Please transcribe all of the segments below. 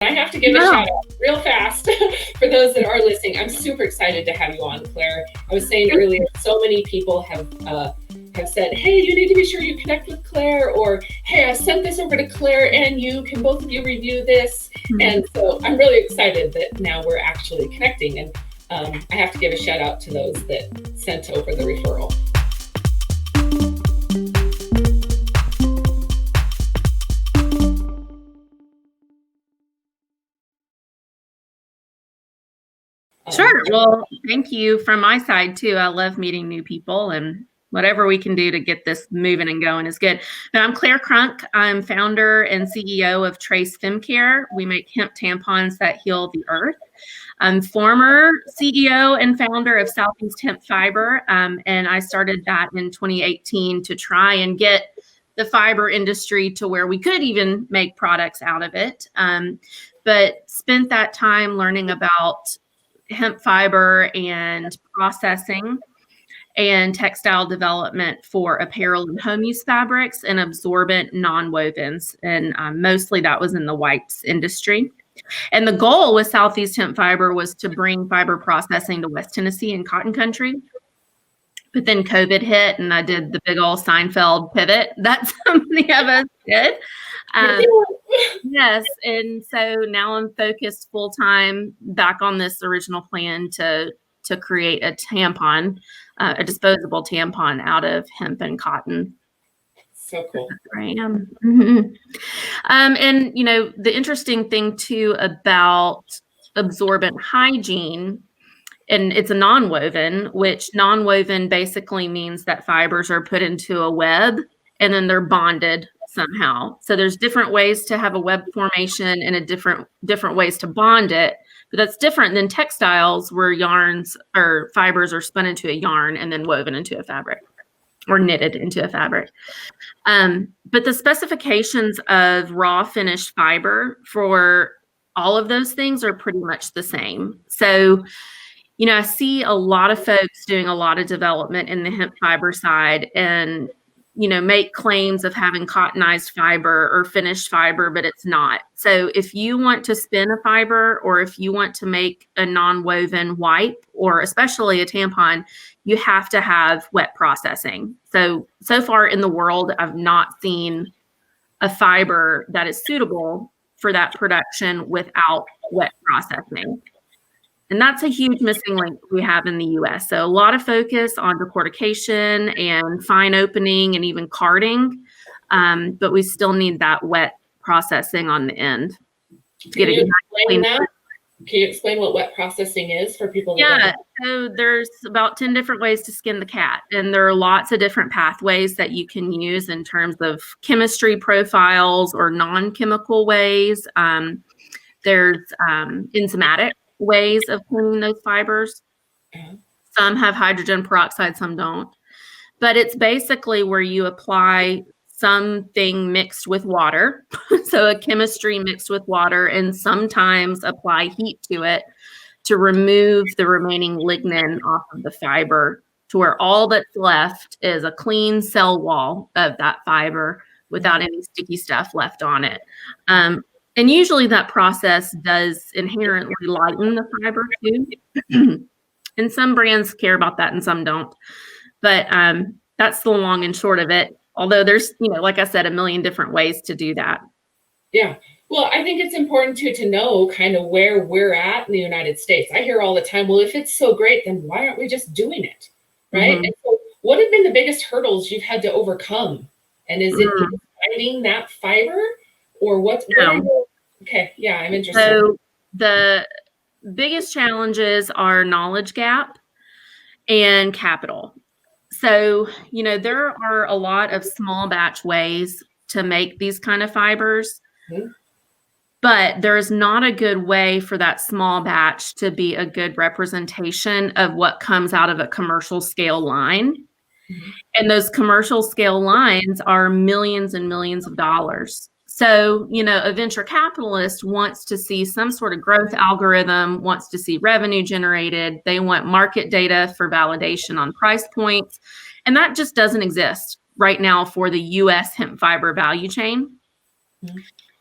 I have to give a shout out real fast for those that are listening. I'm super excited to have you on, Claire. I was saying earlier, so many people have said, hey, you need to be sure you connect with Claire, or hey, I sent this over to Claire and you can both of you review this. And so I'm really excited that now we're actually connecting. And I have to give a shout out to those that sent over the referral. Sure. Well, thank you from my side too. I love meeting new people, and whatever we can do to get this moving and going is good. But I'm Claire Crunk. I'm founder and CEO of Trace Femcare. We make hemp tampons that heal the earth. I'm former CEO and founder of Southeast Hemp Fiber, and I started that in 2018 to try and get the fiber industry to where we could even make products out of it. But spent that time learning about hemp fiber and processing and textile development for apparel and home use fabrics and absorbent non-wovens. And mostly that was in the wipes industry. And the goal with Southeast Hemp Fiber was to bring fiber processing to West Tennessee and cotton country. But then COVID hit and I did the big old Seinfeld pivot that so many of us did. Yes. And so now I'm focused full time back on this original plan to create a tampon, a disposable tampon out of hemp and cotton. So cool. I am. Mm-hmm. And, you know, the interesting thing too about absorbent hygiene, and it's a non-woven, which non-woven basically means that fibers are put into a web and then they're bonded somehow. So there's different ways to have a web formation and different ways to bond it. But that's different than textiles where yarns or fibers are spun into a yarn and then woven into a fabric or knitted into a fabric. But the specifications of raw finished fiber for all of those things are pretty much the same. So, you know, I see a lot of folks doing a lot of development in the hemp fiber side and, you know, make claims of having cottonized fiber or finished fiber, but it's not. So if you want to spin a fiber or if you want to make a non-woven wipe or especially a tampon, you have to have wet processing. So far in the world, I've not seen a fiber that is suitable for that production without wet processing. And that's a huge missing link we have in the US. So a lot of focus on decortication and fine opening and even carding, but we still need that wet processing on the end. Can you explain what wet processing is for people? Yeah, so there's about 10 different ways to skin the cat. And there are lots of different pathways that you can use in terms of chemistry profiles or non-chemical ways. There's enzymatic ways of cleaning those fibers. Some have hydrogen peroxide, some don't. But it's basically where you apply something mixed with water. So a chemistry mixed with water, and sometimes apply heat to it to remove the remaining lignin off of the fiber to where all that's left is a clean cell wall of that fiber without any sticky stuff left on it. And usually that process does inherently lighten the fiber too. And some brands care about that and some don't. But that's the long and short of it. Although there's, you know, like I said, a million different ways to do that. Yeah. Well, I think it's important to know kind of where we're at in the United States. I hear all the time, well, if it's so great, then why aren't we just doing it? Right. Mm-hmm. And so what have been the biggest hurdles you've had to overcome? And is it finding that fiber or what's okay. Yeah, I'm interested. So the biggest challenges are knowledge gap and capital. So, you know, there are a lot of small batch ways to make these kind of fibers, but there's not a good way for that small batch to be a good representation of what comes out of a commercial scale line. And those commercial scale lines are millions and millions of dollars. So, you know, a venture capitalist wants to see some sort of growth algorithm, wants to see revenue generated. They want market data for validation on price points. And that just doesn't exist right now for the US hemp fiber value chain.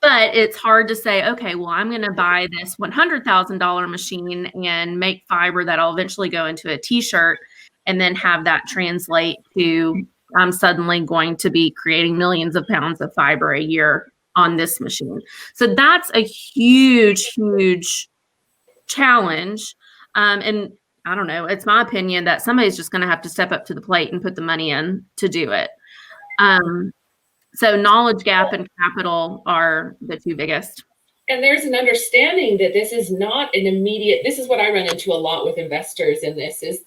But it's hard to say, okay, well, I'm going to buy this $100,000 machine and make fiber that'll eventually go into a t-shirt and then have that translate to I'm suddenly going to be creating millions of pounds of fiber a year on this machine. So that's a huge, huge challenge. And I don't know, it's my opinion that somebody's just going to have to step up to the plate and put the money in to do it. So knowledge gap and capital are the two biggest. And there's an understanding that this is not an immediate, this is what I run into a lot with investors in this, is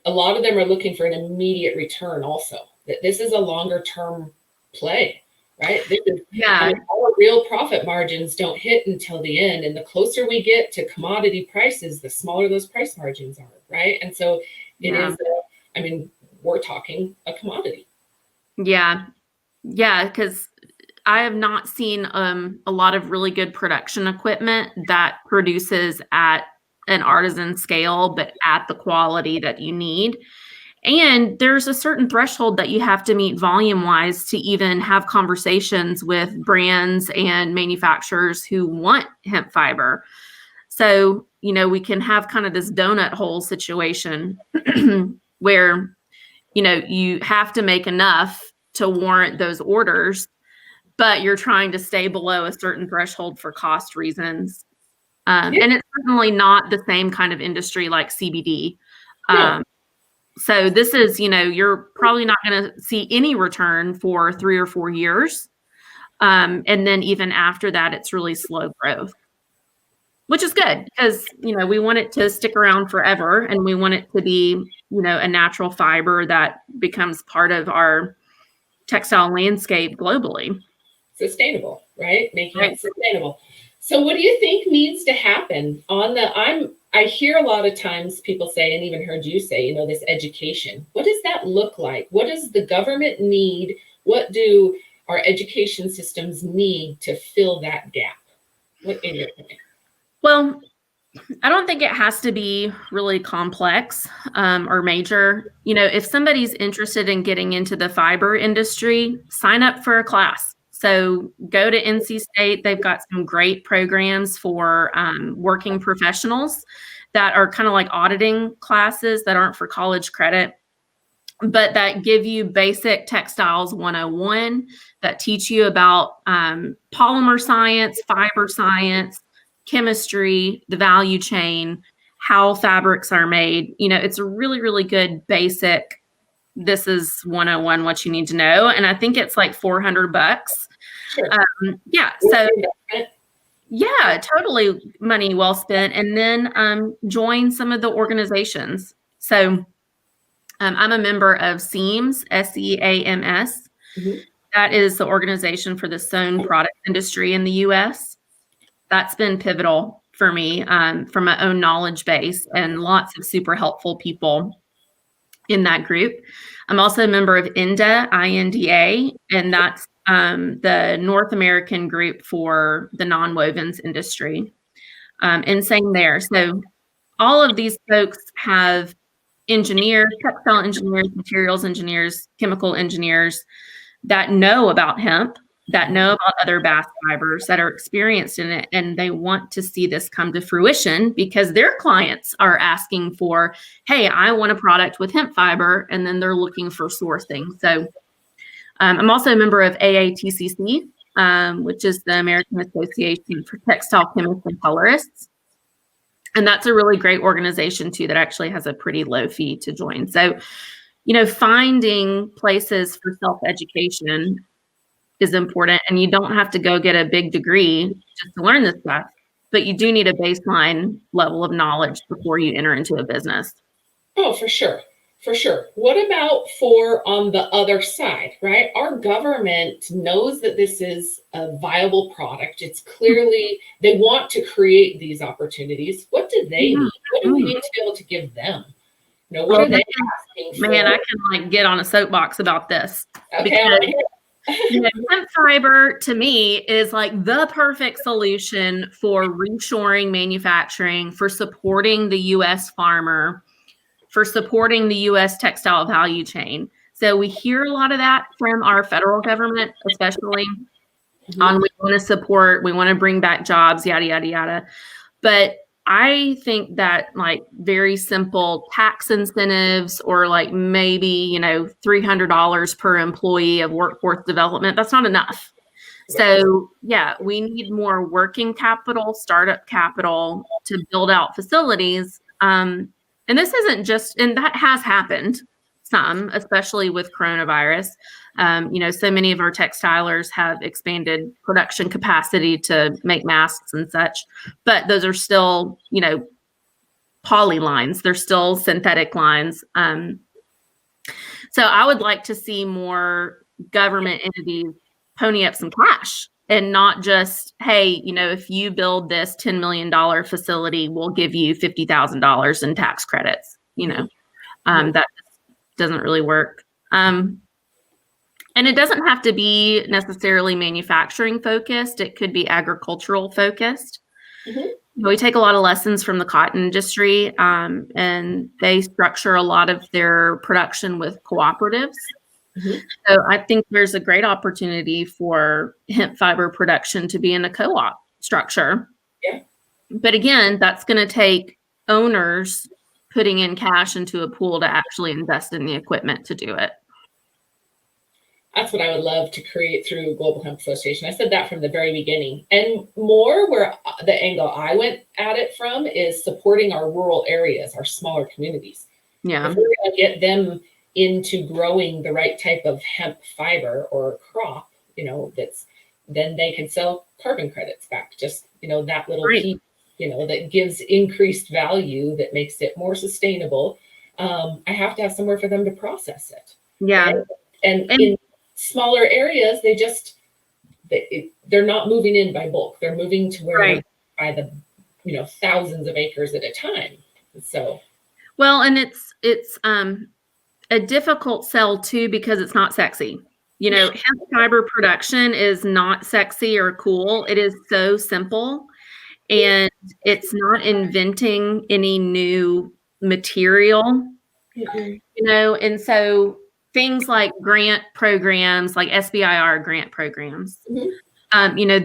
a lot of them are looking for an immediate return also, that this is a longer term play, right? This is, I mean, our real profit margins don't hit until the end. And the closer we get to commodity prices, the smaller those price margins are, right? And so it is, I mean, we're talking a commodity. Yeah. Yeah, because I have not seen a lot of really good production equipment that produces at an artisan scale, but at the quality that you need. And there's a certain threshold that you have to meet volume-wise to even have conversations with brands and manufacturers who want hemp fiber. So, you know, we can have kind of this donut hole situation where, you know, you have to make enough to warrant those orders, but you're trying to stay below a certain threshold for cost reasons. And it's certainly not the same kind of industry like CBD. So this is, you know, you're probably not going to see any return for 3 or 4 years. And then even after that, it's really slow growth, which is good because, you know, we want it to stick around forever and we want it to be, you know, a natural fiber that becomes part of our textile landscape globally. Sustainable, right? Making it sustainable. So what do you think needs to happen on I hear a lot of times people say, and even heard you say, you know, this education. What does that look like? What does the government need? What do our education systems need to fill that gap? What in your opinion? Well, I don't think it has to be really complex or major. You know, if somebody's interested in getting into the fiber industry, sign up for a class. So go to NC State. They've got some great programs for working professionals that are kind of like auditing classes that aren't for college credit, but that give you basic textiles 101, that teach you about polymer science, fiber science, chemistry, the value chain, how fabrics are made. You know, it's a really, really good basic. This is 101, what you need to know. And I think it's like $400. Sure. So yeah, totally money well spent. And then join some of the organizations. So I'm a member of SEAMS, SEAMS. Mm-hmm. That is the organization for the sewn product industry in the U.S. That's been pivotal for me from my own knowledge base and lots of super helpful people in that group. I'm also a member of INDA, INDA, and that's the North American group for the nonwovens industry. And same there. So all of these folks have engineers, textile engineers, materials engineers, chemical engineers that know about hemp, that know about other bast fibers, that are experienced in it, and they want to see this come to fruition because their clients are asking for, hey, I want a product with hemp fiber, and then they're looking for sourcing. So I'm also a member of AATCC, which is the American Association for Textile Chemists and Colorists. And that's a really great organization too that actually has a pretty low fee to join. So, you know, finding places for self-education is important, and you don't have to go get a big degree just to learn this stuff, but you do need a baseline level of knowledge before you enter into a business. Oh, for sure. For sure. What about for on the other side, right? Our government knows that this is a viable product. It's clearly, they want to create these opportunities. What do they need? What do we need to be able to give them? You know, what are they asking for? Man, I can like get on a soapbox about this. Okay. You know, hemp fiber to me is like the perfect solution for reshoring manufacturing, for supporting the U.S. farmer, for supporting the U.S. textile value chain. So we hear a lot of that from our federal government, especially. on we want to support, we want to bring back jobs, yada, yada, yada. But I think that like very simple tax incentives or like maybe, $300 per employee of workforce development, that's not enough. So yeah, we need more working capital, startup capital to build out facilities. And this isn't just, and that has happened some, especially with coronavirus. So many of our textilers have expanded production capacity to make masks and such, but those are still, poly lines. They're still synthetic lines. So I would like to see more government entities pony up some cash and not just, hey, if you build this $10 million facility, we'll give you $50,000 in tax credits. That doesn't really work. And it doesn't have to be necessarily manufacturing focused. It could be agricultural focused. We take a lot of lessons from the cotton industry, and they structure a lot of their production with cooperatives. So I think there's a great opportunity for hemp fiber production to be in a co-op structure. Yeah. But again, that's going to take owners putting in cash into a pool to actually invest in the equipment to do it. That's what I would love to create through Global Hemp Association. I said that from the very beginning. And more where the angle I went at it from is supporting our rural areas, our smaller communities. Yeah. If we're going to get them into growing the right type of hemp fiber or crop, then they can sell carbon credits back. Just, that little piece, that gives increased value, that makes it more sustainable. I have to have somewhere for them to process it. Yeah. Right? And in smaller areas, they're not moving in by bulk. They're moving to where by the, thousands of acres at a time. So. Well, and it's a difficult sell too, because it's not sexy. Hemp fiber production is not sexy or cool. It is so simple, and it's not inventing any new material, and so things like grant programs, like SBIR grant programs,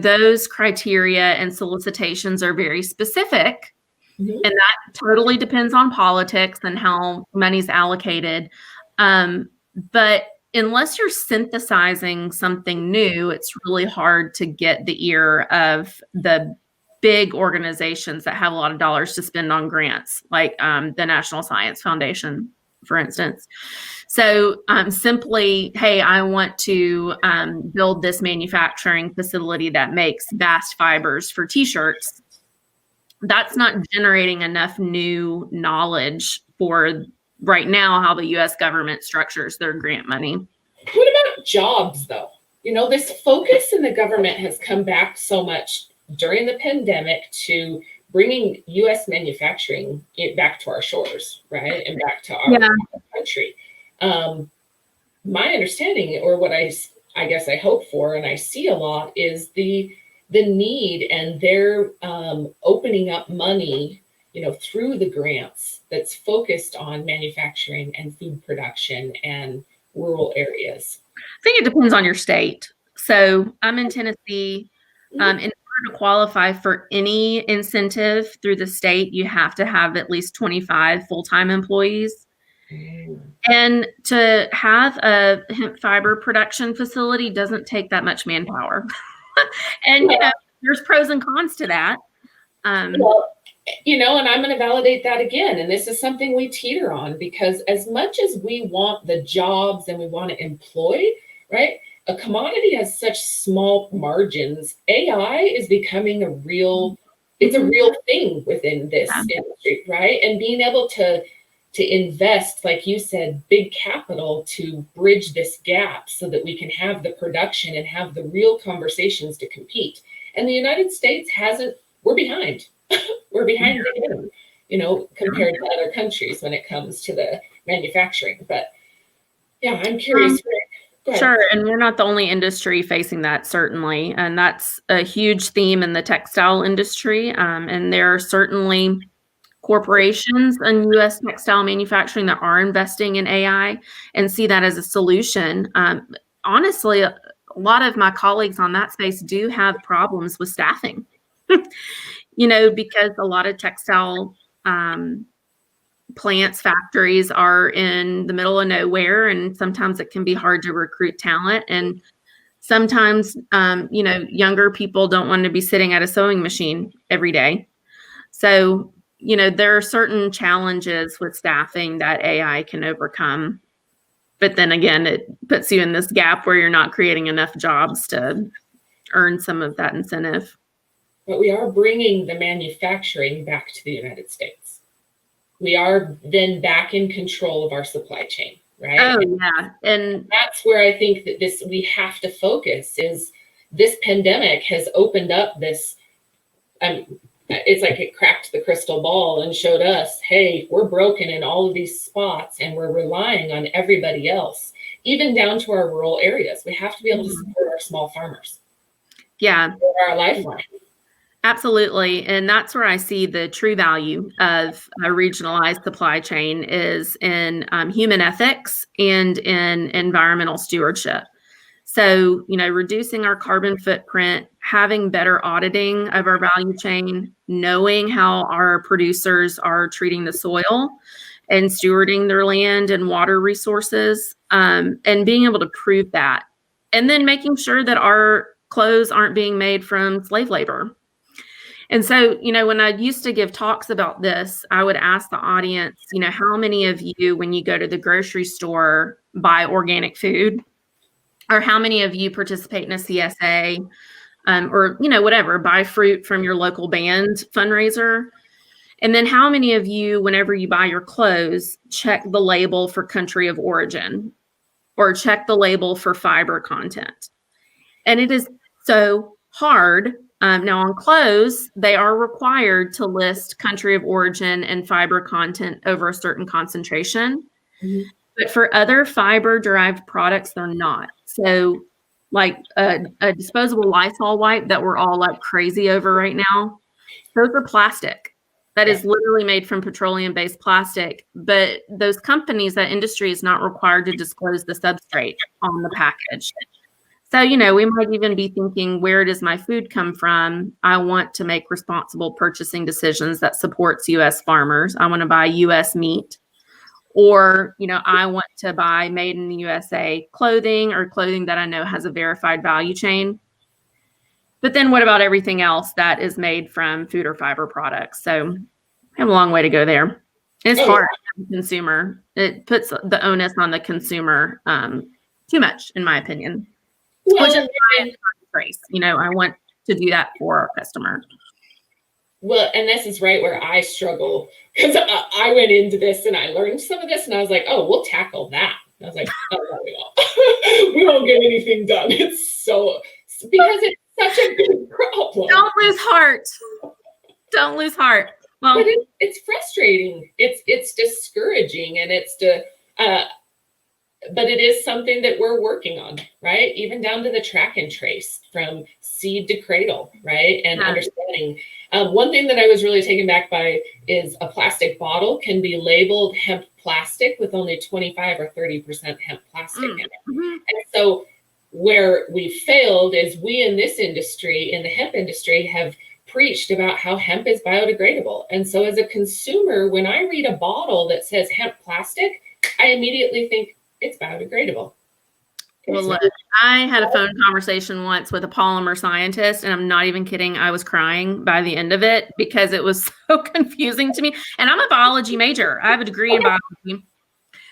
those criteria and solicitations are very specific. And that totally depends on politics and how money's allocated. But unless you're synthesizing something new, it's really hard to get the ear of the big organizations that have a lot of dollars to spend on grants, like the National Science Foundation, for instance. So simply, hey, I want to build this manufacturing facility that makes bast fibers for t-shirts. That's not generating enough new knowledge for right now how the U.S. government structures their grant money. What about jobs, though? This focus in the government has come back so much during the pandemic to bringing U.S. manufacturing back to our shores, right? And back to our country. My understanding, or what I guess I hope for, and I see a lot, is the need, and they're opening up money, through the grants that's focused on manufacturing and food production and rural areas. I think it depends on your state. So I'm in Tennessee. In order to qualify for any incentive through the state, you have to have at least 25 full-time employees. And to have a hemp fiber production facility doesn't take that much manpower. And there's pros and cons to that. And I'm going to validate that again. And this is something we teeter on, because as much as we want the jobs and we want to employ, right? A commodity has such small margins. AI is becoming a real thing within this industry, right? And being able to invest, like you said, big capital to bridge this gap so that we can have the production and have the real conversations to compete. And the United States we're behind. We're behind the game, compared to other countries when it comes to the manufacturing. But yeah, I'm curious. Sure. And we're not the only industry facing that, certainly. And that's a huge theme in the textile industry. And there are certainly corporations in U.S. textile manufacturing that are investing in AI and see that as a solution. Honestly, a lot of my colleagues on that space do have problems with staffing, because a lot of textile plants, factories are in the middle of nowhere, and sometimes it can be hard to recruit talent. And sometimes, younger people don't want to be sitting at a sewing machine every day. So, there are certain challenges with staffing that AI can overcome. But then again, it puts you in this gap where you're not creating enough jobs to earn some of that incentive. But we are bringing the manufacturing back to the United States. We are then back in control of our supply chain, right? Oh, yeah. And that's where I think that we have to focus is this pandemic has opened up this, it's like it cracked the crystal ball and showed us, hey, we're broken in all of these spots and we're relying on everybody else, even down to our rural areas. We have to be able to support our small farmers. Yeah. They're our lifeline. Absolutely. And that's where I see the true value of a regionalized supply chain is in human ethics and in environmental stewardship. So, reducing our carbon footprint, having better auditing of our value chain, knowing how our producers are treating the soil and stewarding their land and water resources, and being able to prove that. And then making sure that our clothes aren't being made from slave labor. And so, when I used to give talks about this, I would ask the audience, how many of you, when you go to the grocery store, buy organic food? Or how many of you participate in a CSA or, whatever, buy fruit from your local band fundraiser? And then how many of you, whenever you buy your clothes, check the label for country of origin or check the label for fiber content? And it is so hard. Now on clothes, they are required to list country of origin and fiber content over a certain concentration. Mm-hmm. But for other fiber-derived products, they're not. So like a disposable Lysol wipe that we're all like crazy over right now, those are plastic. That is literally made from petroleum-based plastic. But those companies, that industry is not required to disclose the substrate on the package. So, we might even be thinking, where does my food come from? I want to make responsible purchasing decisions that supports U.S. farmers. I want to buy U.S. meat. Or, I want to buy made in the USA clothing or clothing that I know has a verified value chain. But then what about everything else that is made from food or fiber products? So I have a long way to go there. It's hard as a consumer. It puts the onus on the consumer too much, in my opinion. Well, which is why Trace. I want to do that for our customer. Well, and this is right where I struggle, because I went into this and I learned some of this and I was like, oh, we'll tackle that. And I was like, oh, no, we won't. We won't get anything done. It's because it's such a big problem. Don't lose heart. Don't lose heart. Well, but it's frustrating. It's discouraging, and but it is something that we're working on, right? Even down to the track and trace from seed to cradle, right? And understanding. One thing that I was really taken back by is a plastic bottle can be labeled hemp plastic with only 25 or 30% hemp plastic in it. Mm-hmm. And so where we failed is we in this industry, in the hemp industry, have preached about how hemp is biodegradable. And so as a consumer, when I read a bottle that says hemp plastic, I immediately think, it's biodegradable. Well, look, I had a phone conversation once with a polymer scientist, and I'm not even kidding. I was crying by the end of it because it was so confusing to me. And I'm a biology major. I have a degree in biology.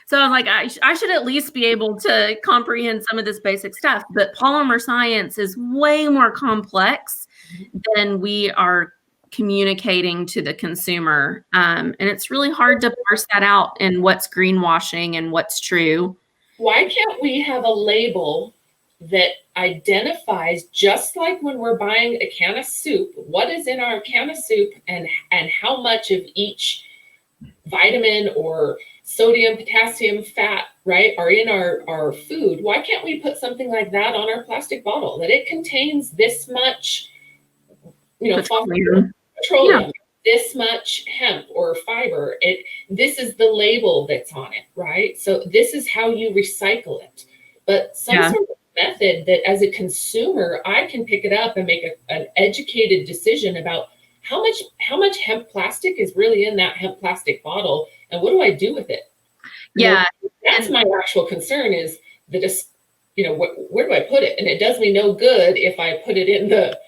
So I was like, I should at least be able to comprehend some of this basic stuff. But polymer science is way more complex than we are communicating to the consumer. And it's really hard to parse that out and what's greenwashing and what's true. Why can't we have a label that identifies, just like when we're buying a can of soup, what is in our can of soup and how much of each vitamin or sodium, potassium, fat, right, are in our food? Why can't we put something like that on our plastic bottle, that it contains this much, petroleum, this much hemp or fiber? This is the label that's on it, right? So this is how you recycle it. But some sort of method that as a consumer, I can pick it up and make an educated decision about how much hemp plastic is really in that hemp plastic bottle, and what do I do with it? Yeah. That's my actual concern, is the where do I put it? And it does me no good if I put it in the...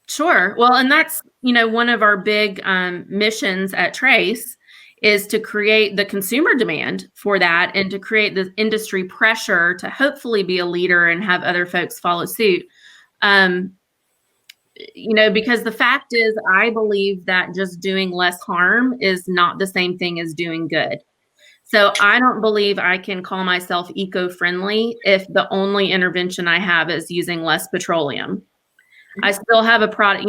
Sure. Well, and that's, one of our big missions at Trace is to create the consumer demand for that and to create the industry pressure to hopefully be a leader and have other folks follow suit. Because the fact is, I believe that just doing less harm is not the same thing as doing good. So I don't believe I can call myself eco-friendly if the only intervention I have is using less petroleum. I still have a product,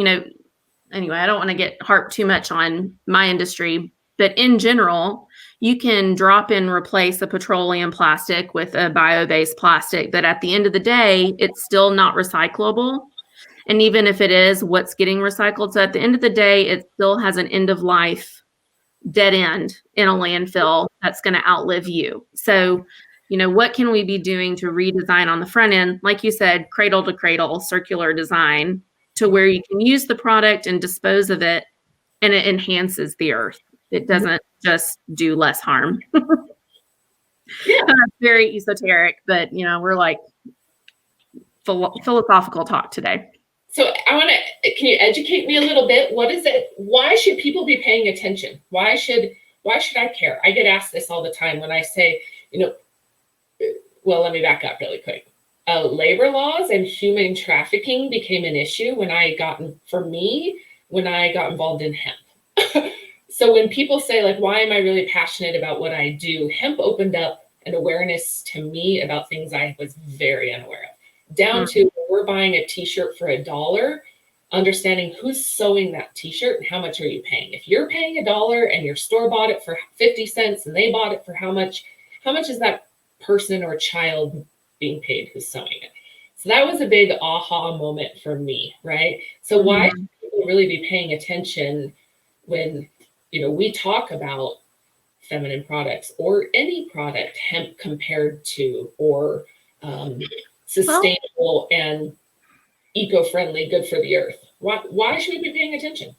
anyway, I don't want to get harped too much on my industry, but in general, you can drop in, replace a petroleum plastic with a bio-based plastic, but at the end of the day, it's still not recyclable. And even if it is, what's getting recycled? So at the end of the day, it still has an end of life dead end in a landfill that's going to outlive you. So, what can we be doing to redesign on the front end? Like you said, cradle to cradle, circular design, to where you can use the product and dispose of it, and it enhances the earth. It doesn't just do less harm. Yeah. Very esoteric, but we're like philosophical talk today. So can you educate me a little bit? What is it? Why should people be paying attention? Why should I care? I get asked this all the time when I say, well, let me back up really quick. Labor laws and human trafficking became an issue when I got involved in hemp. So when people say, like, why am I really passionate about what I do? Hemp opened up an awareness to me about things I was very unaware of. Down to, we're buying a t-shirt for $1, understanding who's sewing that t-shirt and how much are you paying. If you're paying $1 and your store bought it for 50 cents and they bought it for how much is that person or child being paid who's sewing it? So that was a big aha moment for me, right? So why should people really be paying attention when, we talk about feminine products or any product, hemp compared to, or sustainable and eco-friendly, good for the earth? Why should we be paying attention?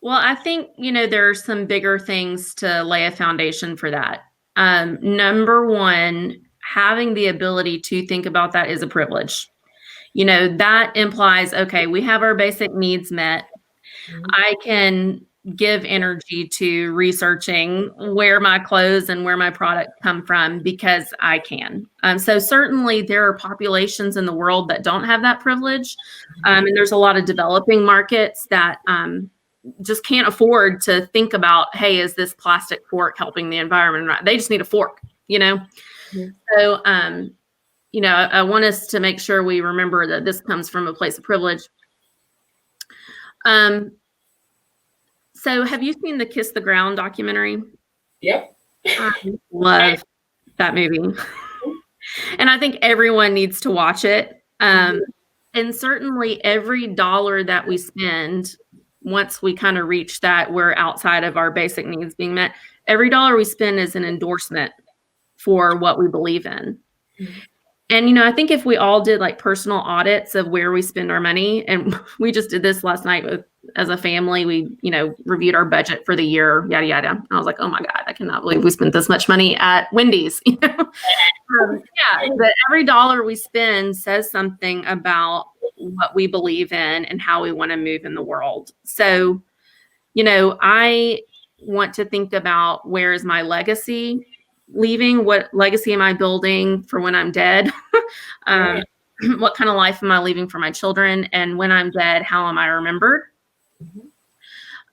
Well, I think, there are some bigger things to lay a foundation for that. Number one, having the ability to think about that is a privilege. That implies, okay, we have our basic needs met. I can give energy to researching where my clothes and where my products come from because I can. So certainly there are populations in the world that don't have that privilege. And there's a lot of developing markets that just can't afford to think about, hey, is this plastic fork helping the environment? They just need a fork, So, I want us to make sure we remember that this comes from a place of privilege. So have you seen the Kiss the Ground documentary? Yep. I love that movie. And I think everyone needs to watch it. And certainly every dollar that we spend, once we kind of reach that, we're outside of our basic needs being met, every dollar we spend is an endorsement for what we believe in. And, I think if we all did like personal audits of where we spend our money, and we just did this last night as a family, we, reviewed our budget for the year, yada, yada. And I was like, oh my God, I cannot believe we spent this much money at Wendy's. But every dollar we spend says something about what we believe in and how we want to move in the world. So, I want to think about, where is my legacy leaving? What legacy am I building for when I'm dead? What kind of life am I leaving for my children? And when I'm dead, how am I remembered?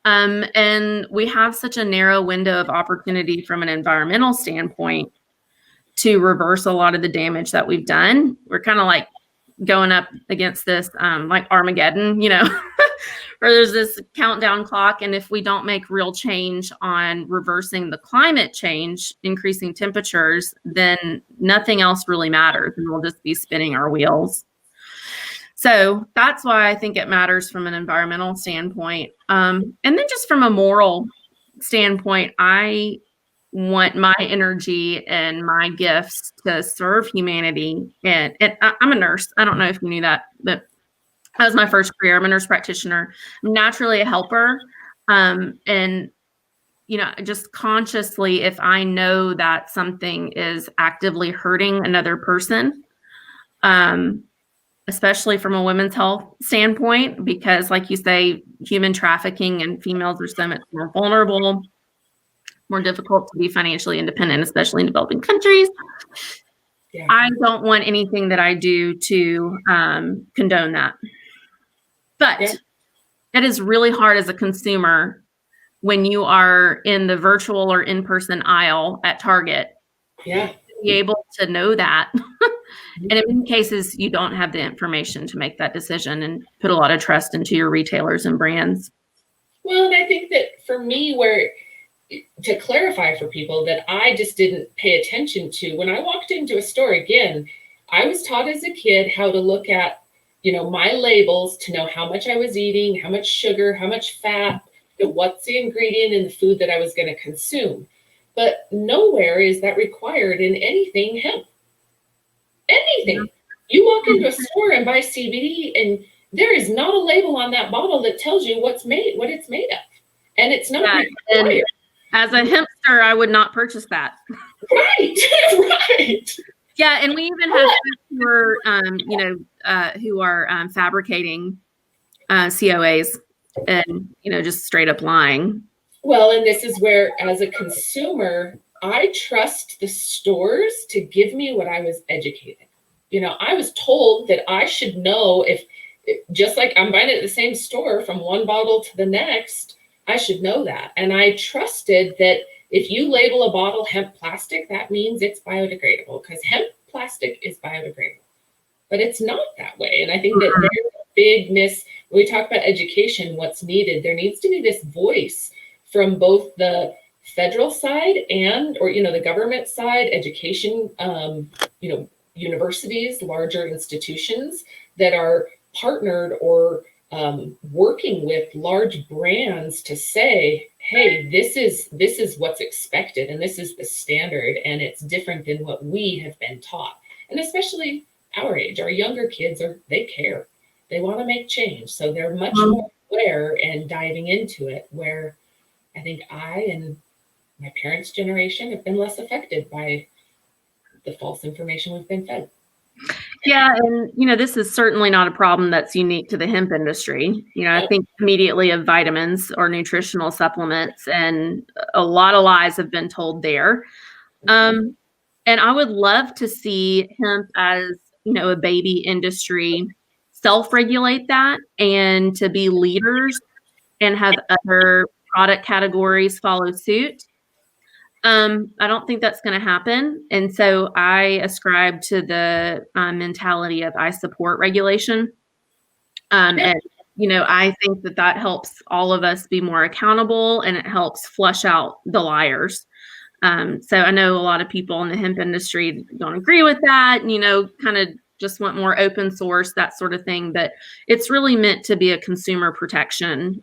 And we have such a narrow window of opportunity from an environmental standpoint to reverse a lot of the damage that we've done. We're kind of like going up against this, like Armageddon, where there's this countdown clock. And if we don't make real change on reversing the climate change, increasing temperatures, then nothing else really matters, and we'll just be spinning our wheels. So that's why I think it matters from an environmental standpoint. And then just from a moral standpoint, I want my energy and my gifts to serve humanity. And I'm a nurse. I don't know if you knew that, but that was my first career. I'm a nurse practitioner. I'm naturally a helper. And just consciously, if I know that something is actively hurting another person, especially from a women's health standpoint, because like you say, human trafficking and females are so much more vulnerable, more difficult to be financially independent, especially in developing countries. Yeah. I don't want anything that I do to condone that. But it is really hard as a consumer when you are in the virtual or in-person aisle at Target. Yeah. To be able to know that. And in many cases, you don't have the information to make that decision and put a lot of trust into your retailers and brands. Well, and I think that for me, to clarify for people that I just didn't pay attention to, when I walked into a store, again, I was taught as a kid how to look at, my labels to know how much I was eating, how much sugar, how much fat, what's the ingredient in the food that I was going to consume. But nowhere is that required in anything hemp. Anything. You walk into a store and buy CBD, and there is not a label on that bottle that tells you what it's made of. And it's not required. As a hempster, I would not purchase that. Right. Right. Yeah, and we even have who are fabricating COAs and just straight up lying. Well, and this is where, as a consumer, I trust the stores to give me what I was educated. I was told that I should know if, just like I'm buying it at the same store from one bottle to the next, I should know that. And I trusted that if you label a bottle hemp plastic, that means it's biodegradable, because hemp plastic is biodegradable. But it's not that way. And I think that there's a big miss. When we talk about education, what's needed, there needs to be this voice from both the federal side or the government side, education, universities, larger institutions that are partnered or working with large brands to say, hey, this is what's expected, and this is the standard, and it's different than what we have been taught. And especially our age, our younger kids they care. They want to make change. So they're much more aware and diving into it, where I think I and my parents' generation have been less affected by the false information we've been fed. Yeah. And, this is certainly not a problem that's unique to the hemp industry. I think immediately of vitamins or nutritional supplements, and a lot of lies have been told there. And I would love to see hemp as, a baby industry self-regulate that, and to be leaders and have other product categories follow suit. I don't think that's going to happen. And so I ascribe to the mentality of I support regulation. And, I think that helps all of us be more accountable, and it helps flush out the liars. So I know a lot of people in the hemp industry don't agree with that, kind of just want more open source, that sort of thing. But it's really meant to be a consumer protection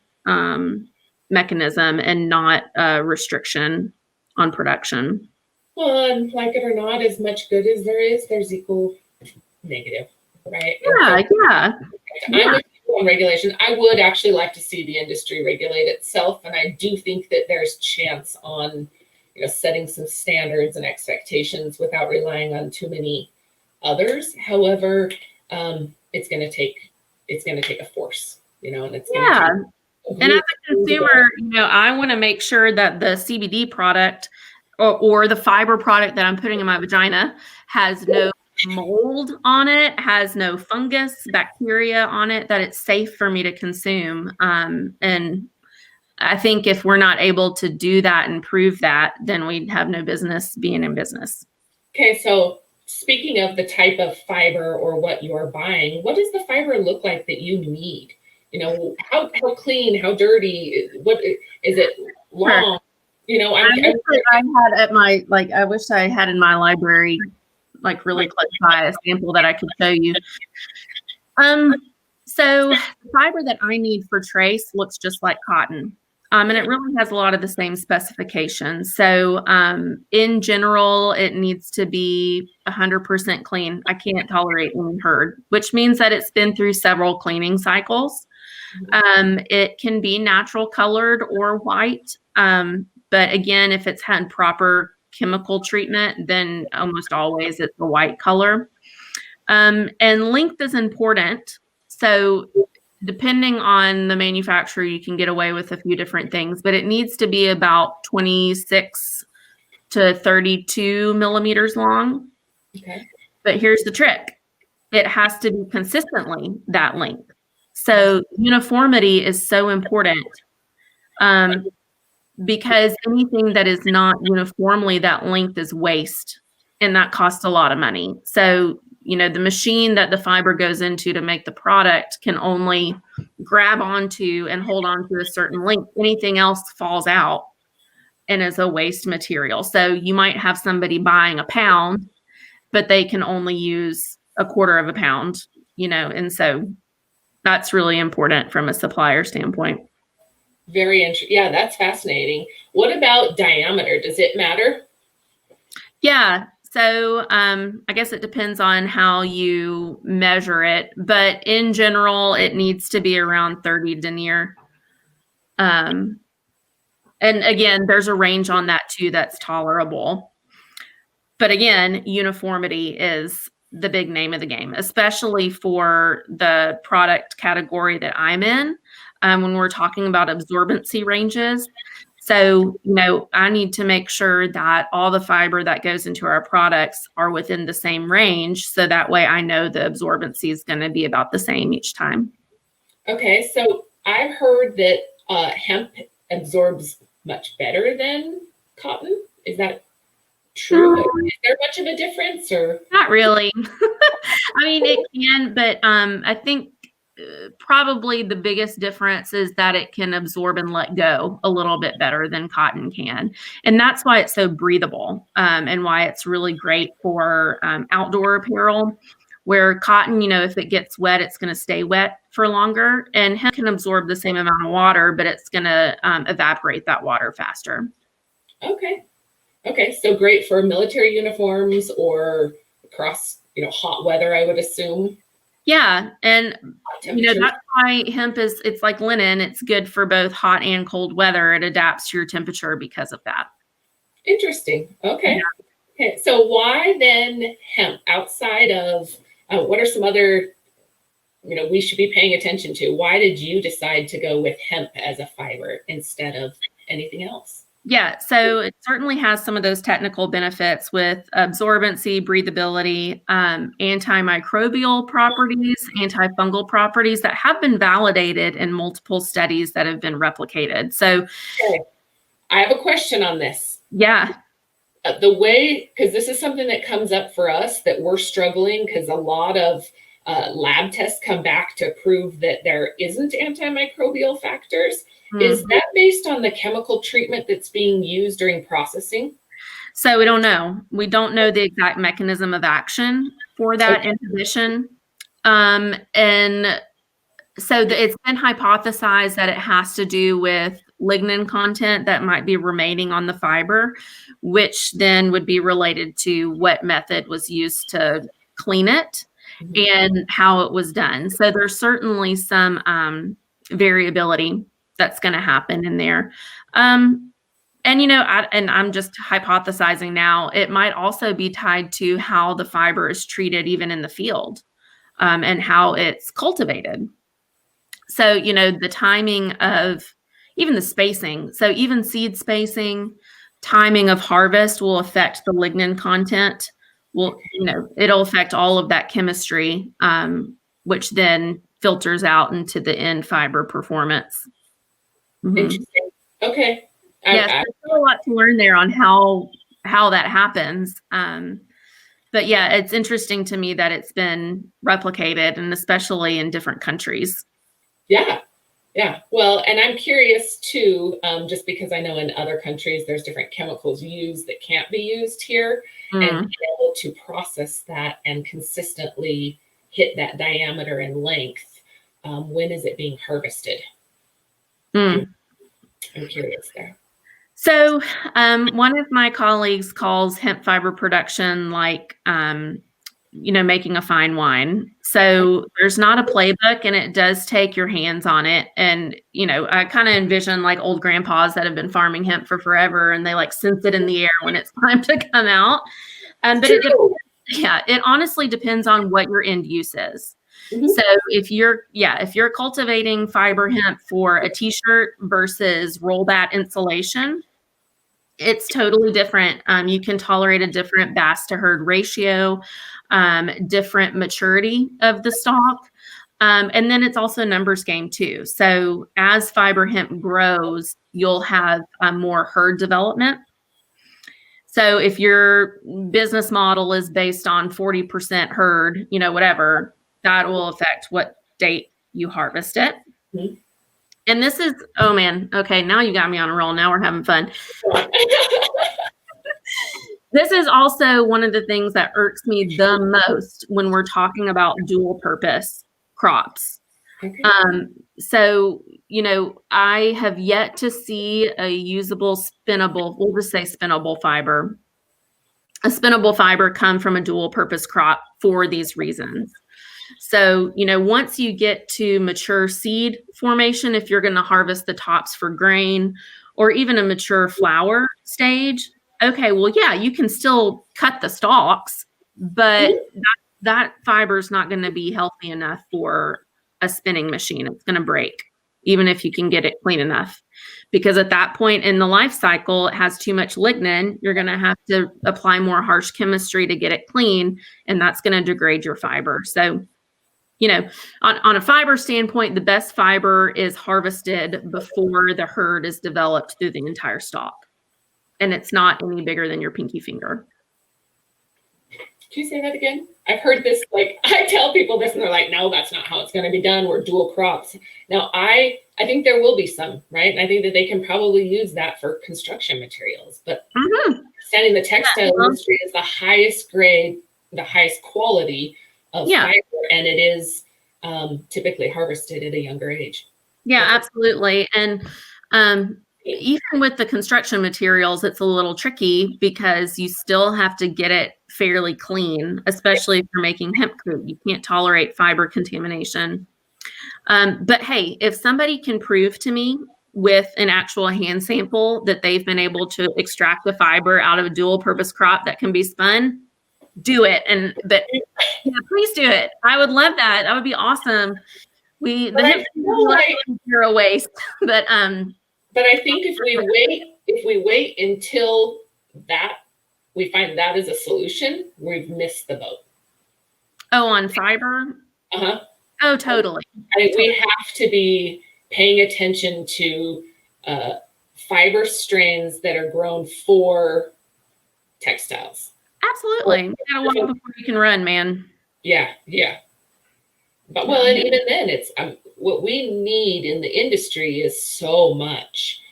mechanism, and not a restriction on production. Well, and like it or not, as much good as there's equal negative, right? Yeah. I'm with you on regulation. I would actually like to see the industry regulate itself, and I do think that there's chance on, setting some standards and expectations without relying on too many others. However, it's going to take a force, and it's going to take. And as a consumer, I want to make sure that the CBD product or the fiber product that I'm putting in my vagina has no mold on it, has no fungus, bacteria on it, that it's safe for me to consume. And I think if we're not able to do that and prove that, then we'd have no business being in business. Okay, so speaking of the type of fiber or what you're buying, what does the fiber look like that you need? How clean, how dirty, what is it long? Sure. I wish I had in my library, really close by, a sample that I could show you. So the fiber that I need for Trace looks just like cotton. And it really has a lot of the same specifications. So in general, it needs to be 100% clean. I can't tolerate any herd, which means that it's been through several cleaning cycles. It can be natural colored or white. But again, if it's had proper chemical treatment, then almost always it's a white color. And length is important. So depending on the manufacturer, you can get away with a few different things, but it needs to be about 26 to 32 millimeters long. Okay. But here's the trick. It has to be consistently that length. So uniformity is so important because anything that is not uniformly that length is waste, and that costs a lot of money. So, the machine that the fiber goes into to make the product can only grab onto and hold on to a certain length. Anything else falls out and is a waste material. So you might have somebody buying a pound, but they can only use a quarter of a pound, and so that's really important from a supplier standpoint. Very interesting. Yeah, that's fascinating. What about diameter? Does it matter? Yeah. So I guess it depends on how you measure it, but in general, it needs to be around 30 denier. And again, there's a range on that too that's tolerable. But again, uniformity is the big name of the game, especially for the product category that I'm in when we're talking about absorbency ranges. So, I need to make sure that all the fiber that goes into our products are within the same range. So that way I know the absorbency is going to be about the same each time. Okay. So I've heard that hemp absorbs much better than cotton. Is that true? Is there much of a difference or? Not really. I mean, it can, but I think probably the biggest difference is that it can absorb and let go a little bit better than cotton can. And that's why it's so breathable and why it's really great for outdoor apparel, where cotton, if it gets wet, it's going to stay wet for longer. And hemp can absorb the same amount of water, but it's going to evaporate that water faster. Okay. Okay. So great for military uniforms or across, hot weather, I would assume. Yeah. And, that's why hemp it's like linen. It's good for both hot and cold weather. It adapts to your temperature because of that. Interesting. Okay. Yeah. Okay. So why then hemp outside of, what are some other, we should be paying attention to? Why did you decide to go with hemp as a fiber instead of anything else? Yeah, so it certainly has some of those technical benefits with absorbency, breathability, antimicrobial properties, antifungal properties that have been validated in multiple studies that have been replicated. So okay. I have a question on this. Yeah. The way, because this is something that comes up for us that we're struggling because a lot of lab tests come back to prove that there isn't antimicrobial factors. Is that based on the chemical treatment that's being used during processing? So we don't know. We don't know the exact mechanism of action for that inhibition. And so it's been hypothesized that it has to do with lignin content that might be remaining on the fiber, which then would be related to what method was used to clean it and how it was done. So there's certainly some variability that's going to happen in there. And, I'm just hypothesizing now, it might also be tied to how the fiber is treated even in the field and how it's cultivated. So, the timing of even the spacing. So even seed spacing, timing of harvest will affect the lignin content. It'll affect all of that chemistry, which then filters out into the end fiber performance. Interesting. Okay. Yes, there's a lot to learn there on how that happens. But yeah, it's interesting to me that it's been replicated, and especially in different countries. Yeah. Yeah. Well, and I'm curious too, just because I know in other countries there's different chemicals used that can't be used here, and being able to process that and consistently hit that diameter and length. When is it being harvested? I'm curious there. So one of my colleagues calls hemp fiber production like, making a fine wine. So there's not a playbook, and it does take your hands on it. And, I kind of envision like old grandpas that have been farming hemp for forever, and they like sense it in the air when it's time to come out. But it honestly depends on what your end use is. Mm-hmm. So if you're cultivating fiber hemp for a t-shirt versus roll bat insulation, it's totally different. You can tolerate a different bass to herd ratio, different maturity of the stalk. And then it's also a numbers game too. So as fiber hemp grows, you'll have more herd development. So if your business model is based on 40% herd, whatever, that will affect what date you harvest it. Mm-hmm. And this is, oh man, okay, now you got me on a roll. Now we're having fun. This is also one of the things that irks me the most when we're talking about dual purpose crops. Okay. So, I have yet to see a usable spinnable, we'll just say spinnable fiber, a spinnable fiber come from a dual purpose crop for these reasons. So, once you get to mature seed formation, if you're going to harvest the tops for grain or even a mature flower stage, okay, well, yeah, you can still cut the stalks, but that fiber is not going to be healthy enough for a spinning machine. It's going to break, even if you can get it clean enough. Because at that point in the life cycle, it has too much lignin. You're going to have to apply more harsh chemistry to get it clean, and that's going to degrade your fiber. So, on a fiber standpoint, the best fiber is harvested before the herd is developed through the entire stalk. And it's not any bigger than your pinky finger. Can you say that again? I've heard this, I tell people this and they're like, no, that's not how it's going to be done. We're dual crops. Now, I think there will be some, right? And I think that they can probably use that for construction materials. But understanding the textile industry is the highest grade, the highest quality of fiber, and it is typically harvested at a younger age. Yeah, absolutely. And even with the construction materials, it's a little tricky because you still have to get it fairly clean, especially if you're making hemp food. You can't tolerate fiber contamination. But hey, if somebody can prove to me with an actual hand sample that they've been able to extract the fiber out of a dual purpose crop that can be spun, do it. But please do it. I would love that. That would be awesome. The hemp zero waste, but I think if we wait until that we find that is a solution, we've missed the boat. Oh, on fiber? Uh-huh. Oh, totally. We have to be paying attention to fiber strains that are grown for textiles. Absolutely. You gotta walk before you can run, man. Yeah. But and even then, it's what we need in the industry is so much.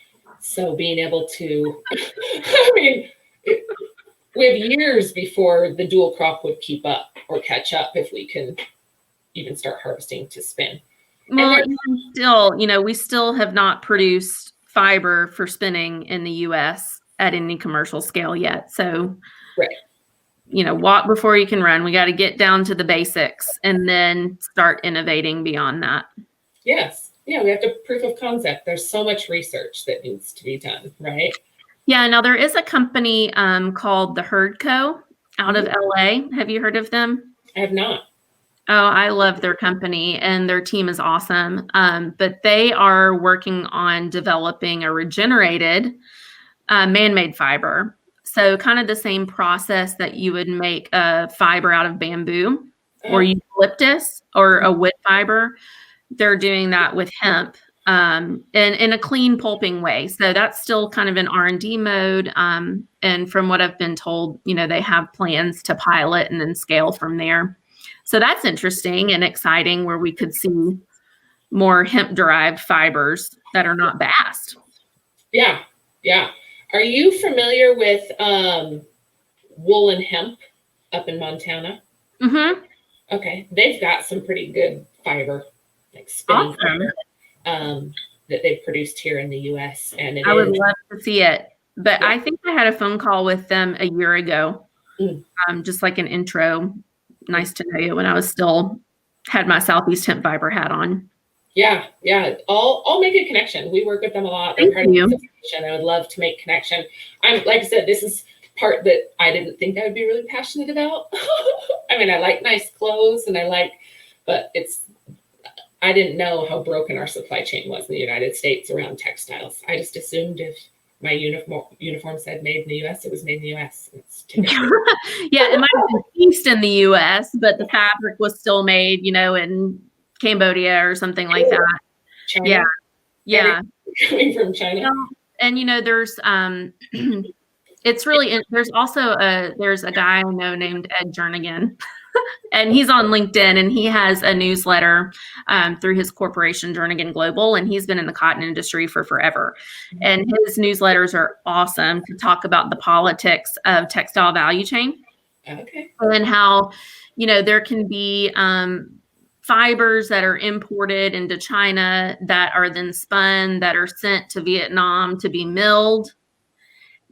So being able to, we have years before the dual crop would keep up or catch up if we can even start harvesting to spin. Well, we still have not produced fiber for spinning in the U.S. at any commercial scale yet. So, right. Walk before you can run. We got to get down to the basics and then start innovating beyond that. Yes. Yeah, we have to proof of concept. There's so much research that needs to be done, right? Yeah. Now, there is a company called the Herd Co. out of LA. Have you heard of them? I have not. Oh, I love their company and their team is awesome. But they are working on developing a regenerated man-made fiber. So kind of the same process that you would make a fiber out of bamboo or eucalyptus or a wood fiber. They're doing that with hemp in a clean pulping way. So that's still kind of in R&D mode. And from what I've been told, they have plans to pilot and then scale from there. So that's interesting and exciting where we could see more hemp-derived fibers that are not bast. Yeah. Are you familiar with Woolen hemp up in Montana? Mm-hmm. Okay. They've got some pretty good fiber, like spinning fiber. that they've produced here in the US. And I would love to see it. But Yeah. I think I had a phone call with them a year ago, just like an intro. Nice to know you when I was still had my Southeast Hemp Fiber hat on. Yeah. I'll make a connection. We work with them a lot. They're part of the association. I would love to make connection. I'm like I said, this is part that I didn't think I would be really passionate about. I mean, I like nice clothes and but I didn't know how broken our supply chain was in the United States around textiles. I just assumed if my uniform said made in the US, it was made in the US. Yeah, it might have been pieced in the US, but the fabric was still made, in Cambodia or something like that. China. Yeah. Coming from China. And there's it's really there's also there's a guy I know named Ed Jernigan. And he's on LinkedIn, and he has a newsletter through his corporation, Jernigan Global, and he's been in the cotton industry for forever. And his newsletters are awesome to talk about the politics of textile value chain. Okay. And how, there can be fibers that are imported into China that are then spun, that are sent to Vietnam to be milled,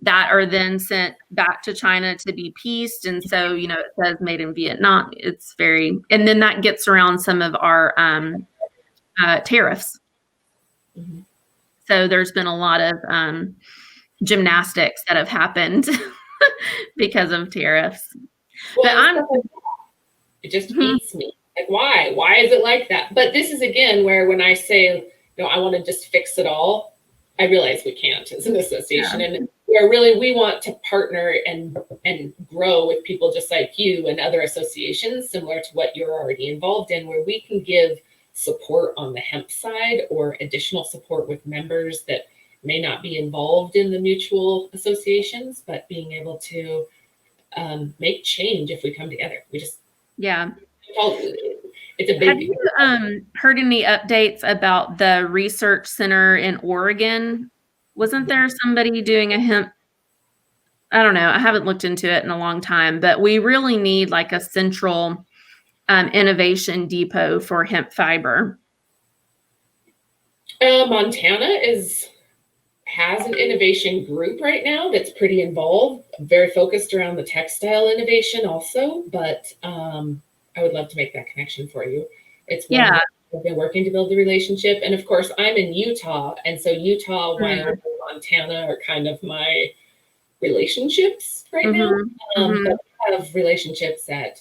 that are then sent back to China to be pieced. And so, it says made in Vietnam. And then that gets around some of our tariffs. Mm-hmm. So there's been a lot of gymnastics that have happened because of tariffs. Well, it just eats me. Like, why? Why is it like that? But this is, again, where when I say, I want to just fix it all, I realize we can't as an association. Yeah. And where really we want to partner and grow with people just like you and other associations similar to what you're already involved in, where we can give support on the hemp side or additional support with members that may not be involved in the mutual associations, but being able to make change if we come together. It's a big. Have you heard any updates about the research center in Oregon? Wasn't there somebody doing a hemp? I don't know. I haven't looked into it in a long time, but we really need like a central innovation depot for hemp fiber. Montana has an innovation group right now that's pretty involved, very focused around the textile innovation also, but I would love to make that connection for you. I've been working to build the relationship. And of course, I'm in Utah. And so Utah, Wyoming, Montana are kind of my relationships right now. But we have relationships at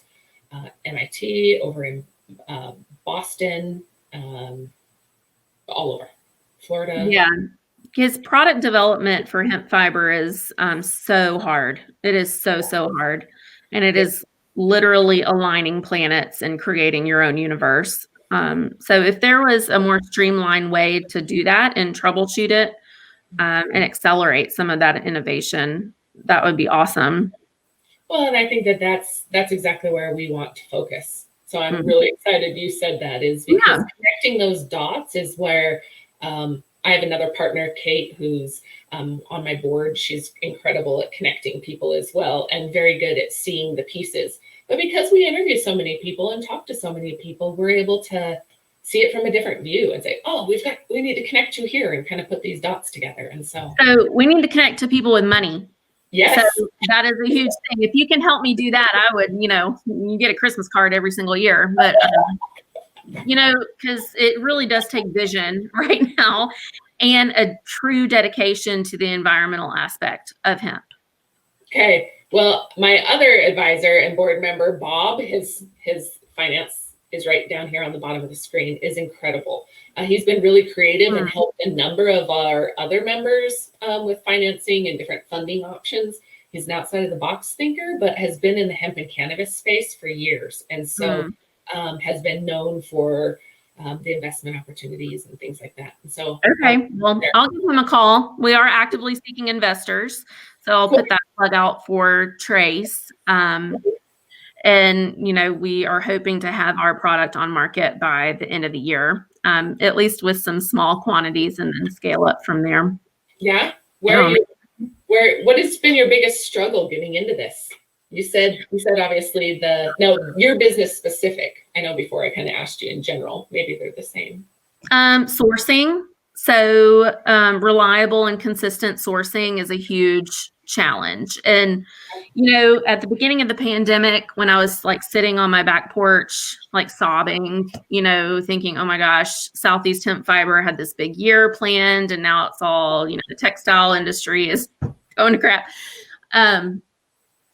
MIT, over in Boston, all over Florida. Yeah. His product development for hemp fiber is so hard. It is so hard. And it is literally aligning planets and creating your own universe. So if there was a more streamlined way to do that and troubleshoot it and accelerate some of that innovation, that would be awesome. Well, and I think that's exactly where we want to focus. So I'm really excited you said that, is because connecting those dots is where I have another partner, Kate, who's on my board. She's incredible at connecting people as well and very good at seeing the pieces. But because we interview so many people and talk to so many people, we're able to see it from a different view and say, oh, we need to connect you here and kind of put these dots together. And so we need to connect to people with money. Yes. So that is a huge thing. If you can help me do that, I would, you get a Christmas card every single year, but because it really does take vision right now and a true dedication to the environmental aspect of hemp. Okay. Well, my other advisor and board member, Bob, his finance is right down here on the bottom of the screen, is incredible. He's been really creative and helped a number of our other members with financing and different funding options. He's an outside of the box thinker, but has been in the hemp and cannabis space for years. And so has been known for the investment opportunities and things like that. And so, okay, well, I'll give him a call. We are actively seeking investors. So I'll put that plug out for Trace. And, we are hoping to have our product on market by the end of the year, at least with some small quantities, and then scale up from there. Yeah. What has been your biggest struggle getting into this? You said obviously your business specific. I know before I kind of asked you in general, maybe they're the same. Sourcing. So reliable and consistent sourcing is a huge challenge. And, at the beginning of the pandemic, when I was like sitting on my back porch, like sobbing, thinking, oh my gosh, Southeast Hemp Fiber had this big year planned, and now it's all, the textile industry is going to crap.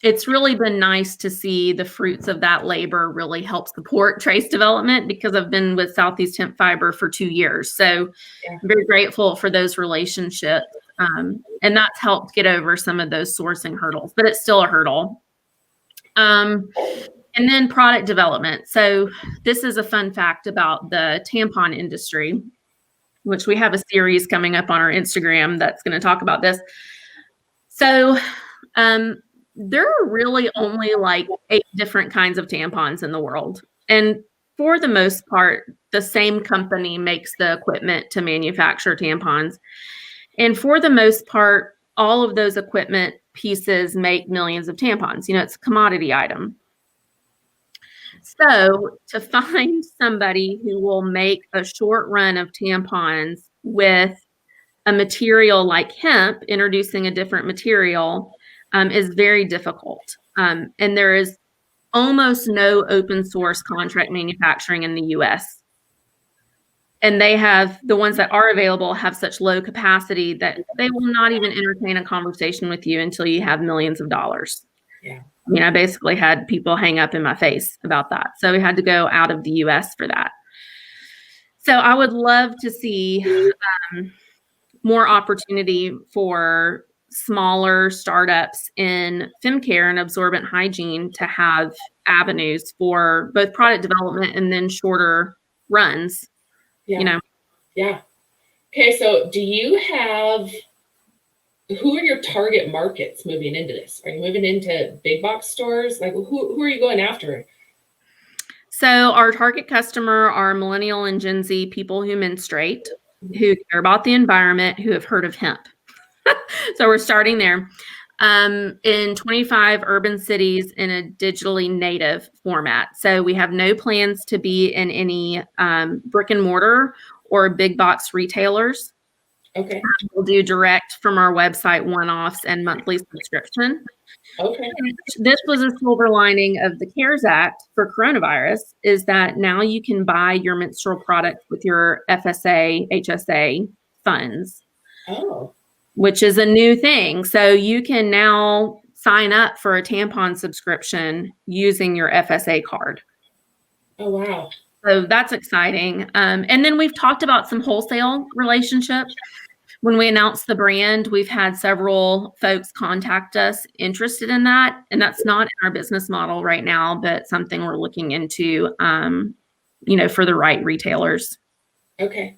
It's really been nice to see the fruits of that labor really help support Trace development, because I've been with Southeast Hemp Fiber for 2 years. So I'm very grateful for those relationships. And that's helped get over some of those sourcing hurdles, but it's still a hurdle. And then product development. So this is a fun fact about the tampon industry, which we have a series coming up on our Instagram that's going to talk about this. So, there are really only like 8 different kinds of tampons in the world. And for the most part, the same company makes the equipment to manufacture tampons. And for the most part, all of those equipment pieces make millions of tampons. It's a commodity item. So to find somebody who will make a short run of tampons with a material like hemp, introducing a different material, is very difficult. And there is almost no open source contract manufacturing in the US. And the ones that are available have such low capacity that they will not even entertain a conversation with you until you have millions of dollars. Yeah. I basically had people hang up in my face about that. So we had to go out of the US for that. So I would love to see more opportunity for smaller startups in femcare and absorbent hygiene to have avenues for both product development and then shorter runs. Yeah. Okay, so who are your target markets moving into this? Are you moving into big box stores? Like who are you going after? So our target customer are millennial and Gen Z people who menstruate, who care about the environment, who have heard of hemp. So we're starting there. In 25 urban cities in a digitally native format. So we have no plans to be in any brick and mortar or big box retailers. Okay. We'll do direct from our website one-offs and monthly subscription. Okay. This was a silver lining of the CARES Act for coronavirus, is that now you can buy your menstrual product with your FSA, HSA funds. Oh. Which is a new thing. So you can now sign up for a tampon subscription using your FSA card. Oh, wow. So that's exciting. And then we've talked about some wholesale relationships. When we announced the brand, we've had several folks contact us interested in that. And that's not in our business model right now, but something we're looking into, for the right retailers. Okay.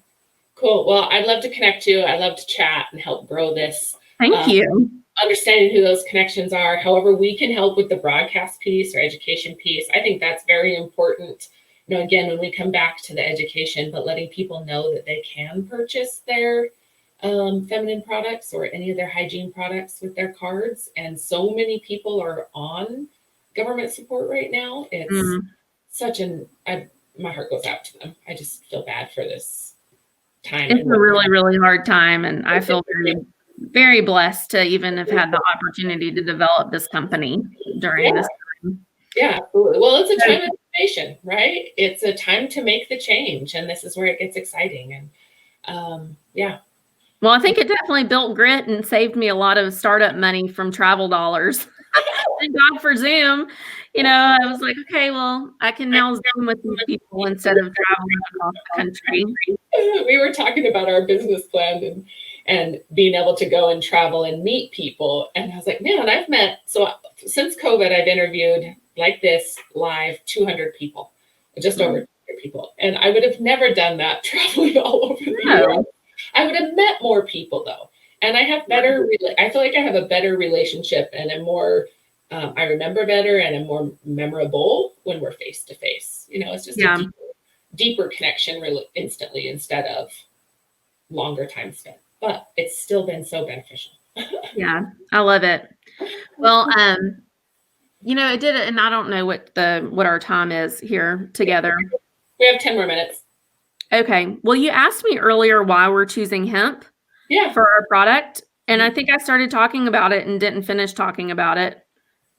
Cool. Well, I'd love to connect you. I'd love to chat and help grow this. Thank you. Understanding who those connections are. However, we can help with the broadcast piece or education piece. I think that's very important. Again, when we come back to the education, but letting people know that they can purchase their feminine products or any of their hygiene products with their cards. And so many people are on government support right now. It's my heart goes out to them. I just feel bad for this time. It's a really, really hard time. And I feel very, very blessed to even have had the opportunity to develop this company during this time. Yeah, absolutely. Well, it's a time of innovation, right? It's a time to make the change. And this is where it gets exciting. And Well, I think it definitely built grit and saved me a lot of startup money from travel dollars. Thank God for Zoom. I was like, okay, well, I can now Zoom with these people instead of traveling across the country. We were talking about our business plan and being able to go and travel and meet people. And I was like, man, since COVID, I've interviewed like this live 200 people, just over 200 people. And I would have never done that traveling all over the US. I would have met more people though. And I feel like I have a better relationship and a more, I remember better and a more memorable when we're face to face. It's just a deeper connection instantly instead of longer time spent. But it's still been so beneficial. Yeah, I love it. Well, it did it, and I don't know what our time is here together. We have 10 more minutes. Okay. Well, you asked me earlier why we're choosing hemp for our product. And I think I started talking about it and didn't finish talking about it.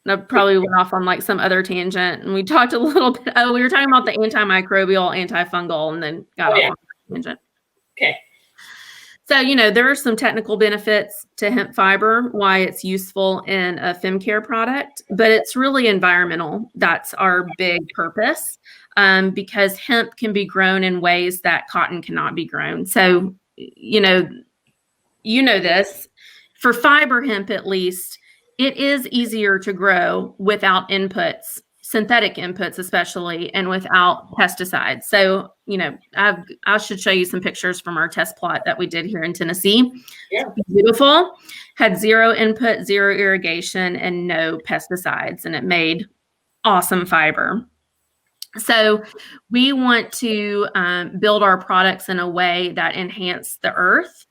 And I probably went off on like some other tangent. And we talked a little bit. Oh, we were talking about the antimicrobial, antifungal, and then got off on a tangent. Okay. So, there are some technical benefits to hemp fiber, why it's useful in a Femcare product, but it's really environmental. That's our big purpose, because hemp can be grown in ways that cotton cannot be grown. So, this, for fiber hemp at least, it is easier to grow without inputs, synthetic inputs especially, and without pesticides. So, I should show you some pictures from our test plot that we did here in Tennessee. Yeah. Beautiful. Had zero input, zero irrigation, and no pesticides, and it made awesome fiber. So we want to build our products in a way that enhance the earth.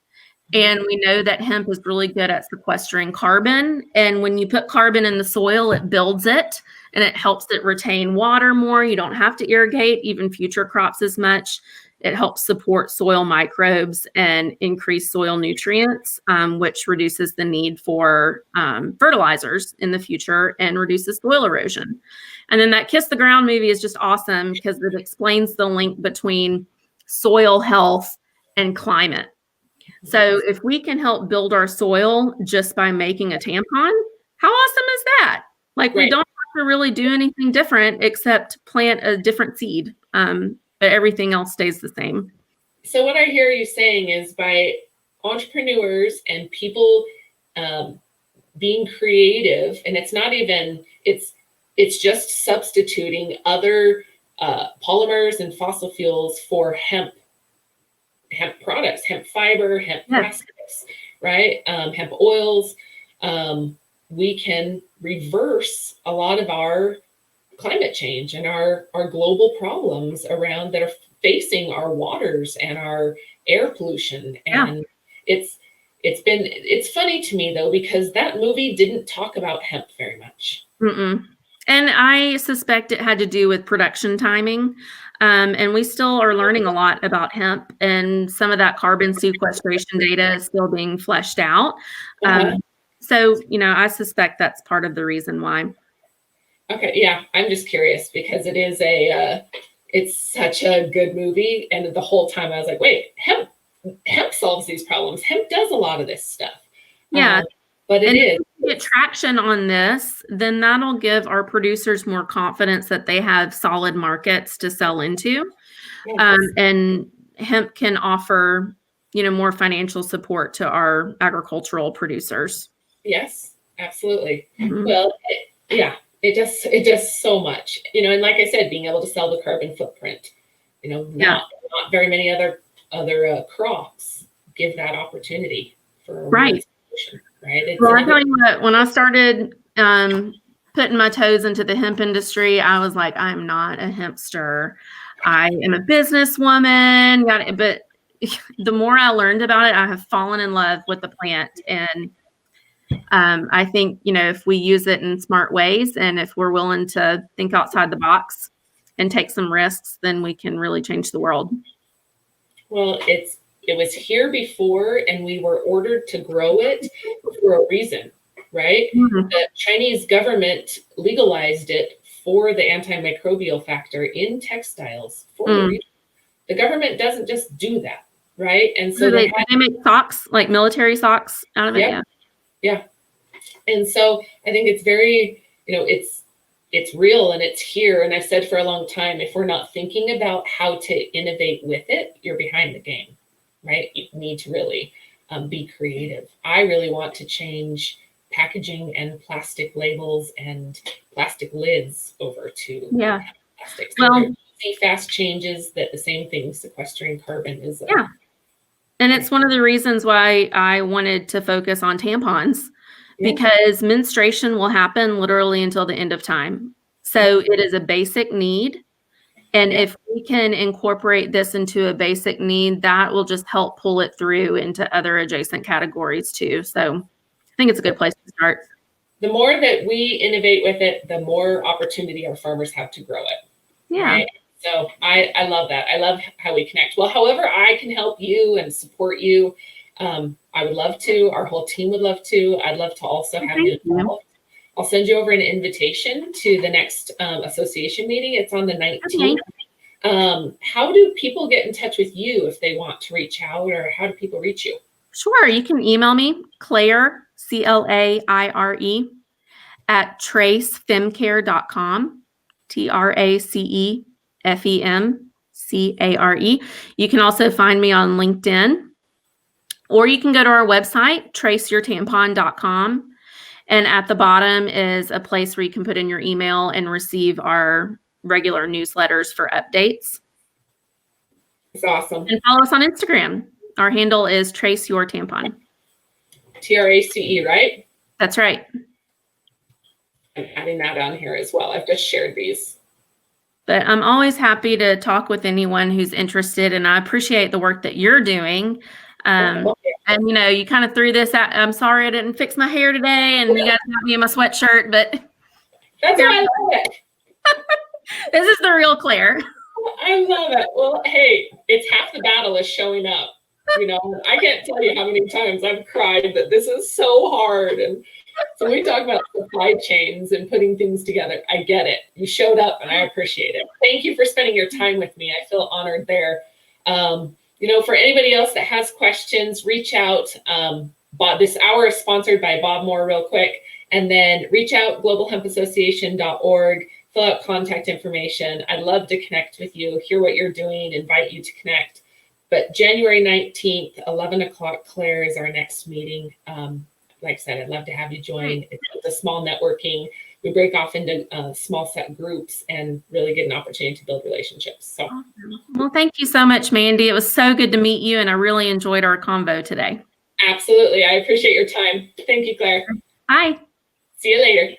And we know that hemp is really good at sequestering carbon. And when you put carbon in the soil, it builds it and it helps it retain water more. You don't have to irrigate even future crops as much. It helps support soil microbes and increase soil nutrients, which reduces the need for fertilizers in the future and reduces soil erosion. And then that Kiss the Ground movie is just awesome because it explains the link between soil health and climate. So if we can help build our soil just by making a tampon, how awesome is that? Like we don't have to really do anything different except plant a different seed, but everything else stays the same. So what I hear you saying is by entrepreneurs and people being creative, and it's not even, it's just substituting other polymers and fossil fuels for hemp products, hemp fiber, hemp plastics, right? Hemp oils. We can reverse a lot of our climate change and our global problems around that are facing our waters and our air pollution. And it's funny to me though, because that movie didn't talk about hemp very much. Mm-mm. And I suspect it had to do with production timing. And we still are learning a lot about hemp, and some of that carbon sequestration data is still being fleshed out. So, I suspect that's part of the reason why. Okay. Yeah. I'm just curious because it is it's such a good movie. And the whole time I was like, wait, hemp solves these problems. Hemp does a lot of this stuff. Yeah. But it is. If we get traction on this, then that'll give our producers more confidence that they have solid markets to sell into. Yes. And hemp can offer, more financial support to our agricultural producers. Yes, absolutely. Mm-hmm. Well, it does so much, and like I said, being able to sell the carbon footprint, not very many other crops give that opportunity for right. Right. Well, I tell you what, when I started putting my toes into the hemp industry, I was like, I'm not a hempster. I am a businesswoman. But the more I learned about it, I have fallen in love with the plant. And I think, if we use it in smart ways and if we're willing to think outside the box and take some risks, then we can really change the world. Well, it was here before, and we were ordered to grow it for a reason, right? Mm-hmm. The Chinese government legalized it for the antimicrobial factor in textiles for a reason. The government doesn't just do that, right? And so they make socks, like military socks out of it. Yeah. And so I think it's very, it's real and it's here. And I've said for a long time, if we're not thinking about how to innovate with it, you're behind the game. Right? You need to really be creative. I really want to change packaging and plastic labels and plastic lids over to plastic. So well, see fast changes that the same thing, sequestering carbon is. And it's one of the reasons why I wanted to focus on tampons, because menstruation will happen literally until the end of time. So it is a basic need. And if we can incorporate this into a basic need, that will just help pull it through into other adjacent categories too. So I think it's a good place to start. The more that we innovate with it, the more opportunity our farmers have to grow it. Yeah. Right? So I love that. I love how we connect. Well, however I can help you and support you, I would love to. Our whole team would love to. I'd love to also have you involved. I'll send you over an invitation to the next association meeting. It's on the 19th. Okay. How do people get in touch with you if they want to reach out, or how do people reach you? Sure. You can email me, Claire, Claire, at tracefemcare.com, TRACEFEMCARE. You can also find me on LinkedIn, or you can go to our website, traceyourtampon.com. And at the bottom is a place where you can put in your email and receive our regular newsletters for updates. It's awesome. And follow us on Instagram. Our handle is Trace Your Tampon. TRACE, right? That's right. I'm adding that on here as well. I've just shared these. But I'm always happy to talk with anyone who's interested, and I appreciate the work that you're doing. And, you know, you kind of threw this out. I'm sorry I didn't fix my hair today, and you guys got me in my sweatshirt, but that's why I love it. This is the real Claire. I love it. Well, hey, it's half the battle is showing up. You know, I can't tell you how many times I've cried that this is so hard. And so we talk about supply chains and putting things together. I get it. You showed up and I appreciate it. Thank you for spending your time with me. I feel honored there. You know, for anybody else that has questions, reach out. Bob, this hour is sponsored by Bob Moore real quick. And then reach out, globalhempassociation.org, fill out contact information. I'd love to connect with you, hear what you're doing, invite you to connect. But January 19th, 11 o'clock, Claire, is our next meeting. Like I said, I'd love to have you join. It's a small networking. We break off into small set groups and really get an opportunity to build relationships. So, awesome. Well, thank you so much, Mandy. It was so good to meet you, and I really enjoyed our convo today. Absolutely. I appreciate your time. Thank you, Claire. Bye. See you later.